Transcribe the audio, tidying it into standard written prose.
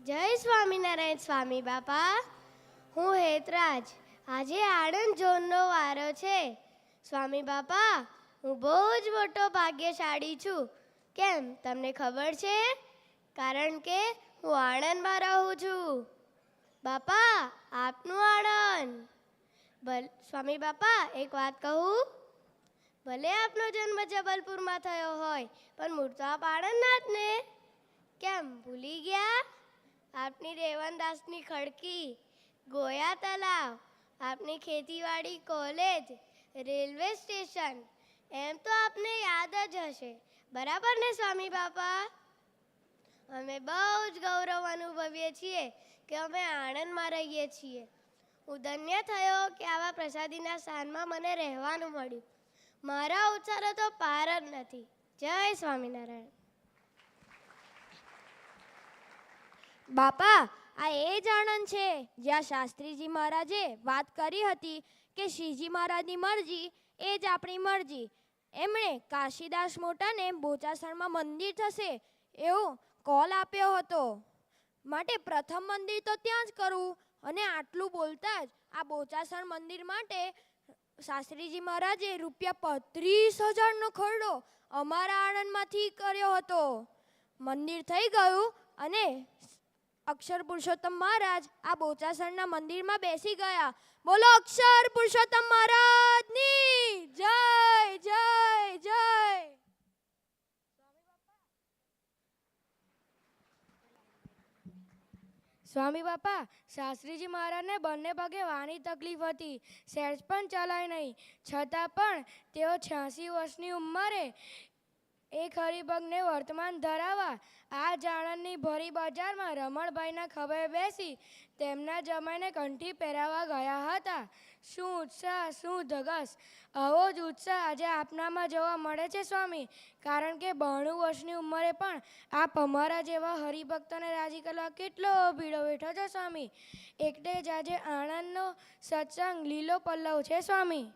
જય સ્વામિનારાયણ સ્વામી બાપા. હું હેતરાજ. આજે આણંદ ઝોનનો વારો છે. સ્વામી બાપા, હું બહુ જ મોટો ભાગ્યશાળી છું. કેમ, તમને ખબર છે? કારણ કે હું આણંદમાં રહું છું. બાપા, આપનું આણંદ. સ્વામી બાપા, એક વાત કહું? ભલે આપનો જન્મ જબલપુરમાં થયો હોય, પણ મૂળ તો આપ આણંદના જ ને. કેમ, ભૂલી ગયા? આપની રેવનદાસની ખડકી, ગોયા તલાવ, આપની ખેતીવાડી કોલેજ, રેલવે સ્ટેશન, એમ તો આપને યાદ જ હશે. બરાબર ને સ્વામી બાપા? અમે બહુ જ ગૌરવ અનુભવીએ છીએ કે અમે આણંદમાં રહીએ છીએ. હું ધન્ય થયો કે આવા પ્રસાદીના સ્થાનમાં મને રહેવાનું મળ્યું. મારા ઉચ્ચારો તો પાર જ નથી. જય સ્વામિનારાયણ. બાપા, આ એ જ આણંદ છે જ્યાં શાસ્ત્રીજી મહારાજે વાત કરી હતી કે શ્રીજી મહારાજની મરજી એ જ આપણી મરજી. એમણે કાશીદાસ મોટાને બોચાસણમાં મંદિર થશે એવો કોલ આપ્યો હતો. માટે પ્રથમ મંદિર તો ત્યાં જ કરવું. અને આટલું બોલતા જ આ બોચાસણ મંદિર માટે શાસ્ત્રીજી મહારાજે ₹35,000નો ખરડો અમારા આણંદમાંથી કર્યો હતો. મંદિર થઈ ગયું અને અક્ષર પુરુષોત્તમ મહારાજ આ બોચાસણના મંદિરમાં બેસી ગયા. બોલો અક્ષર પુરુષોત્તમ મહારાજની જય જય જય. સ્વામી બાપા, શાસ્ત્રીજી મહારાજને બંને પગે વાની તકલીફ હતી. સહેજ પણ ચલાય નહીં. છતાં પણ તેઓ 86 વર્ષની ઉંમરે એક હરિભક્તને વર્તમાન ધરાવવા આ આણંદની ભરી બજારમાં રમણભાઈના ખભે બેસી તેમના જમાઈને કંઠી પહેરાવવા ગયા હતા. શું ઉત્સાહ, શું ધગશ! આવો જ ઉત્સાહ આજે આપનામાં જોવા મળે છે સ્વામી. કારણ કે 92 વર્ષની ઉંમરે પણ આપ અમારા જેવા હરિભક્તોને રાજી કરવા કેટલો ભીડો બેઠો છો સ્વામી. એટલે જ આજે આણંદનો સત્સંગ લીલો પલ્લવ છે સ્વામી.